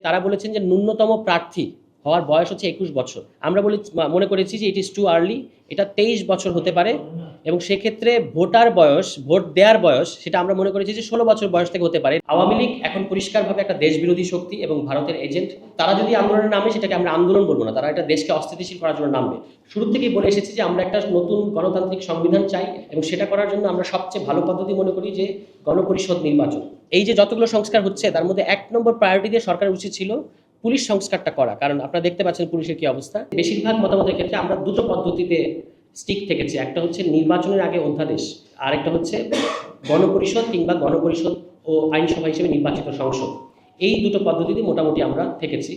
তারা বলেছেন যে ন্যূনতম প্রার্থী হওয়ার বয়স হচ্ছে ২১ বছর। আমরা মনে করেছি যে ইট ইজ টু আর্লি, এটা ২৩ বছর হতে পারে এবং সেক্ষেত্রে ভোট দেওয়ার বয়স সেটা আমরা মনে করেছি যে ১৬ বছর বয়স থেকে হতে পারে। আওয়ামী লীগ এখন পরিষ্কারভাবে একটা দেশবিরোধী শক্তি এবং ভারতের এজেন্ট। তারা যদি আন্দোলনের নামে সেটাকে আমরা আন্দোলন বলবো না, তারা এটা দেশকে অস্থিতিশীল করার জন্য নামবে। শুরু থেকেই বলে এসেছি যে আমরা একটা নতুন গণতান্ত্রিক সংবিধান চাই এবং সেটা করার জন্য আমরা সবচেয়ে ভালো পদ্ধতি মনে করি যে গণপরিষদ নির্বাচন। এই যে যতগুলো সংস্কার হচ্ছে তার মধ্যে ১ নম্বর প্রায়োরিটি দিয়ে সরকারের উচিত ছিল পুলিশ সংস্কারটা করা, কারণ আপনারা দেখতে পাচ্ছেন পুলিশের কি অবস্থা। বেশিরভাগ মতামতের ক্ষেত্রে আমরা দুটো পদ্ধতিতে স্টিক থেকেছি, একটা হচ্ছে নির্বাচনের আগে অধ্যাদেশ, আর একটা হচ্ছে গণপরিষদ কিংবা গণপরিষদ ও আইনসভা হিসেবে নির্বাচিত সংসদ। এই দুটো পদ্ধতিতে মোটামুটি আমরা থেকেছি।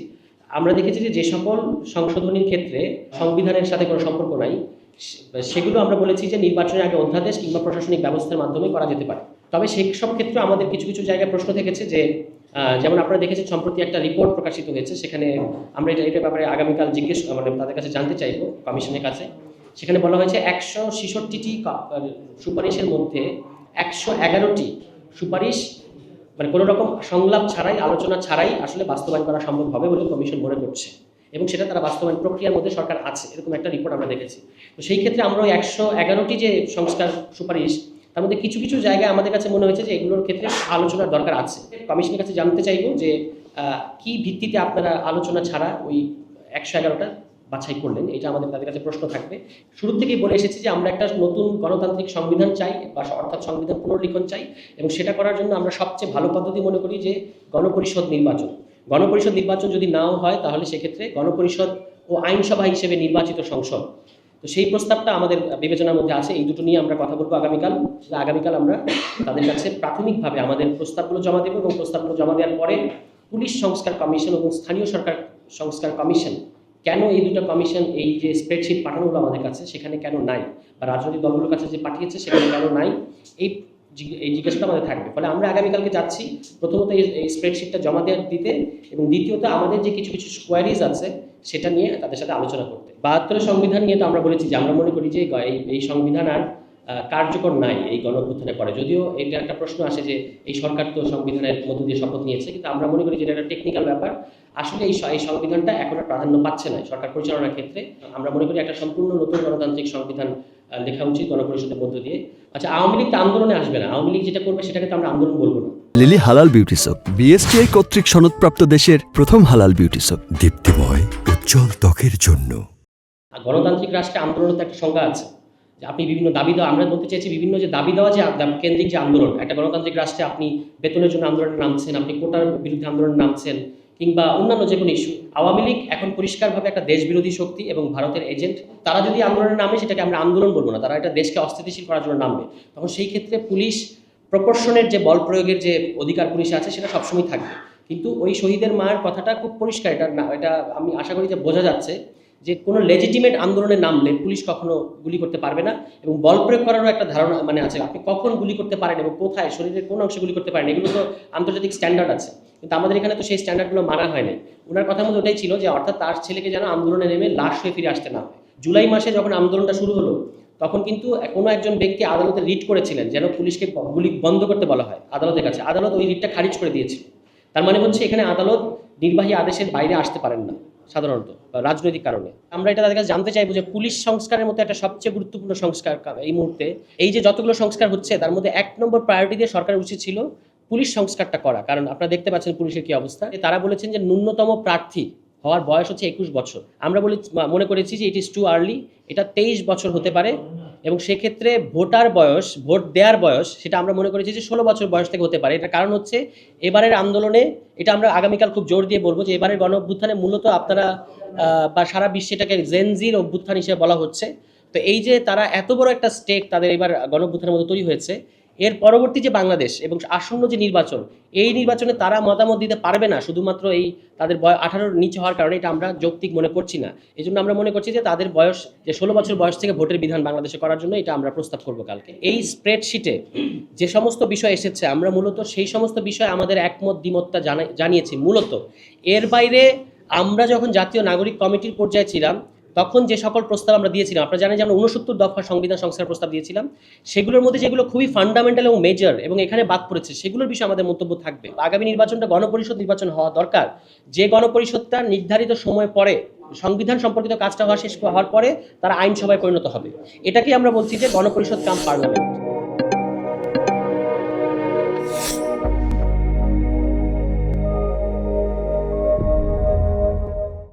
আমরা দেখেছি যে সকল সংশোধনীর ক্ষেত্রে সংবিধানের সাথে কোনো সম্পর্ক নাই, সেগুলো আমরা বলেছি যে নির্বাচনের আগে অধ্যাদেশ কিংবা প্রশাসনিক ব্যবস্থার মাধ্যমে করা যেতে পারে। তবে সেই সব ক্ষেত্রে আমাদের কিছু কিছু জায়গায় প্রশ্ন থেকেছে যে যেমন আপনারা দেখেছেন সম্প্রতি একটা রিপোর্ট প্রকাশিত হয়েছে, সেখানে আমরা এটার ব্যাপারে আগামীকাল তাদের কাছে জানতে চাইব কমিশনের কাছে। সেখানে বলা হয়েছে ১৬৬টি সুপারিশের মধ্যে ১১১টি সুপারিশ কোনো রকম সংলাপ ছাড়াই, আলোচনা ছাড়াই আসলে বাস্তবায়ন করা সম্ভব হবে বলে কমিশন মনে করছে এবং সেটা তারা বাস্তবায়ন প্রক্রিয়ার মধ্যে সরকার আছে, এরকম একটা রিপোর্ট আমরা দেখেছি। তো সেই ক্ষেত্রে আমরা ওই ১১১টি যে সংস্কার সুপারিশ তার মধ্যে কিছু কিছু জায়গায় আমাদের কাছে মনে হয়েছে যে এগুলোর ক্ষেত্রে আলোচনার দরকার আছে। কমিশনের কাছে জানতে চাইব যে কি ভিত্তিতে আপনারা আলোচনা ছাড়া ওই ১১১টা বাছাই করলেন, এটা আমাদের তাদের কাছে প্রশ্ন থাকবে। শুরু থেকেই বলে এসেছি যে আমরা একটা নতুন গণতান্ত্রিক সংবিধান চাই, বা অর্থাৎ সংবিধান পুনর্লিখন চাই এবং সেটা করার জন্য আমরা সবচেয়ে ভালো পদ্ধতি মনে করি যে গণপরিষদ নির্বাচন। গণপরিষদ নির্বাচন যদি নাও হয় তাহলে সেক্ষেত্রে গণপরিষদ ও আইনসভা হিসেবে নির্বাচিত সংসদ। তো সেই প্রস্তাবটা আমাদের বিবেচনার মধ্যে আছে। এই দুটো নিয়ে আমরা কথা বলবো আগামীকাল আমরা তাদের কাছে প্রাথমিকভাবে আমাদের প্রস্তাবগুলো জমা দেবো এবং প্রস্তাবগুলো জমা দেওয়ার পরে পুলিশ সংস্কার কমিশন এবং স্থানীয় সরকার সংস্কার কমিশন, কেন এই দুটো কমিশন, এই যে স্প্রেডশিট পাঠানো হলো আমাদের কাছে সেখানে কেন নাই, বা রাজনৈতিক দলগুলোর কাছে যে পাঠিয়েছে সেখানে কেন নাই, এই জিজ্ঞাসাটা আমাদের থাকবে। ফলে আমরা আগামীকালকে যাচ্ছি প্রথমত এই স্প্রেডশিটটা জমা দিতে এবং দ্বিতীয়ত আমাদের যে কিছু কিছু কোয়ারিজ আছে সেটা নিয়ে তাদের সাথে আলোচনা করতে। ৭২ সংবিধান নিয়ে তো আমরা বলেছি যে আমরা মনে করি যে এই সংবিধান আর কার্যকর নাই এই গণঅভ্যুত্থানের পরে। যদিও এটা একটা প্রশ্ন আসে যে এই সরকার তো সংবিধানের মধ্য দিয়ে শপথ নিয়েছে, কিন্তু আমরা মনে করি যে এটা একটা টেকনিক্যাল ব্যাপার। আসলে এই সংবিধানটা এখন আর প্রাধান্য পাচ্ছে না সরকার পরিচালনার ক্ষেত্রে। আমরা মনে করি একটা সম্পূর্ণ নতুন গণতান্ত্রিক সংবিধান লেখা উচিত গণপরিষদের মধ্য দিয়ে। আচ্ছা, আওয়ামী লীগ তো আন্দোলনে আসবে না, আওয়ামী লীগ যেটা করবে সেটাকে তো আমরা আন্দোলন বলবো না। লিলি হালাল বিউটি সোপ, বিএসটিআই কর্তৃক সনদপ্রাপ্ত দেশের প্রথম হালাল বিউটি সোপ, দীপ্তিময় উজ্জ্বল ত্বকের জন্য। গণতান্ত্রিক রাষ্ট্রে আন্দোলনের তো একটা সংজ্ঞা আছে, যে আপনি বিভিন্ন দাবি দেওয়া, আমরা বলতে চাইছি বিভিন্ন যে দাবি দেওয়া যে কেন্দ্রিক যে আন্দোলন, একটা গণতান্ত্রিক রাষ্ট্রে আপনি বেতনের জন্য আন্দোলনে নামছেন, আপনি কোটার বিরুদ্ধে আন্দোলনে নামছেন, কিংবা অন্যান্য যে কোনো ইস্যু। আওয়ামী লীগ এখন পরিষ্কারভাবে একটা দেশবিরোধী শক্তি এবং ভারতের এজেন্ট। তারা যদি আন্দোলনের নামে সেটাকে আমরা আন্দোলন বলবো না, তারা এটা দেশকে অস্থিতিশীল করার জন্য নামবে। তখন সেই ক্ষেত্রে পুলিশ প্রপোর্শনের যে বল প্রয়োগের যে অধিকার পুলিশে আছে সেটা সবসময় থাকবে। কিন্তু ওই শহীদের মায়ের কথাটা খুব পরিষ্কার, এটা আমি আশা করি যে বোঝা যাচ্ছে যে কোনো লেজিটিমেট আন্দোলনে নামলে পুলিশ কখনো গুলি করতে পারবে না এবং বল প্রয়োগ করারও একটা ধারণা আছে, আপনি কখন গুলি করতে পারেন এবং কোথায়, শরীরের কোন অংশে গুলি করতে পারেন, এগুলো তো আন্তর্জাতিক স্ট্যান্ডার্ড আছে। কিন্তু আমাদের এখানে তো সেই স্ট্যান্ডার্ডগুলো মানা হয় নাই। ওনার কথার মধ্যে ওটাই ছিল যে অর্থাৎ তার ছেলেকে যেন আন্দোলনে নেমে লাশ হয়ে ফিরে আসতে না হয়। জুলাই মাসে যখন আন্দোলনটা শুরু হলো তখন কিন্তু কোনো একজন ব্যক্তি আদালতে রিট করেছিলেন যেন পুলিশকে গুলি বন্ধ করতে বলা হয় আদালতের কাছে। আদালত ওই রিটটা খারিজ করে দিয়েছিল। তার মানে হচ্ছে এখানে আদালত নির্বাহী আদেশের বাইরে আসতে পারেন না সাধারণত রাজনৈতিক কারণে। আমরা এটা তাদের কাছে জানতে চাইবো যে পুলিশ সংস্কারের মতো একটা সবচেয়ে গুরুত্বপূর্ণ সংস্কার এই মুহূর্তে, এই যে যতগুলো সংস্কার হচ্ছে তার মধ্যে ১ নম্বর প্রায়োরিটি দিয়ে সরকারের উচিত ছিল পুলিশ সংস্কারটা করা, কারণ আপনারা দেখতে পাচ্ছেন পুলিশের কি অবস্থা। তারা বলেছেন যে ন্যূনতম প্রার্থী হওয়ার বয়স হচ্ছে ২১ বছর। আমরা মনে করেছি যে ইট ইজ টু আর্লি, এটা ২৩ বছর হতে পারে এবং সেক্ষেত্রে ভোট দেওয়ার বয়স সেটা আমরা মনে করেছি যে ১৬ বছর বয়স থেকে হতে পারে। এটার কারণ হচ্ছে এবারের আন্দোলনে, এটা আমরা আগামীকাল খুব জোর দিয়ে বলবো যে এবারের গণ অভ্যুত্থানে মূলত আপনারা বা সারা বিশ্বে এটাকে জেনজির অভ্যুত্থান হিসেবে বলা হচ্ছে। তো এই যে তারা এত বড় একটা স্টেক তাদের এবার গণ অভ্যুত্থানের মধ্যে তৈরি হয়েছে, এর পরবর্তী যে বাংলাদেশ এবং আসন্ন যে নির্বাচন, এই নির্বাচনে তারা মতামত দিতে পারবে না শুধুমাত্র এই তাদের 18-র নিচে হওয়ার কারণে। এটা আমরা যৌক্তিক মনে করছি না। এই জন্য আমরা মনে করছি যে তাদের বয়স যে 16 বছর বয়স থেকে ভোটের বিধান বাংলাদেশে করার জন্য এটা আমরা প্রস্তাব করবো কালকে। এই স্প্রেডশিটে যে সমস্ত বিষয় এসেছে আমরা মূলত সেই সমস্ত বিষয় আমাদের একমত দ্বিমতটা জানিয়েছি। মূলত এর বাইরে আমরা যখন জাতীয় নাগরিক কমিটির পর্যায়ে ছিলাম তখন যে সকল প্রস্তাব আমরা দিয়েছিলাম, আপনারা জানেন যে আমরা 69 দফা সংবিধান সংস্কার প্রস্তাব দিয়েছিলাম, সেগুলোর মধ্যে যেগুলো খুবই ফান্ডামেন্টাল এবং মেজর এবং এখানে বাদ পড়েছে, সেগুলোর বিষয়ে আমাদের মন্তব্য থাকবে। আগামী নির্বাচনটা গণপরিষদ নির্বাচন হওয়া দরকার, যে গণপরিষদটা নির্ধারিত সময় পরে সংবিধান সম্পর্কিত কাজটা হওয়ার শেষ হওয়ার পরে তারা আইনসভায় পরিণত হবে। এটাকেই আমরা বলছি যে গণপরিষদ কাম পার্লামেন্ট।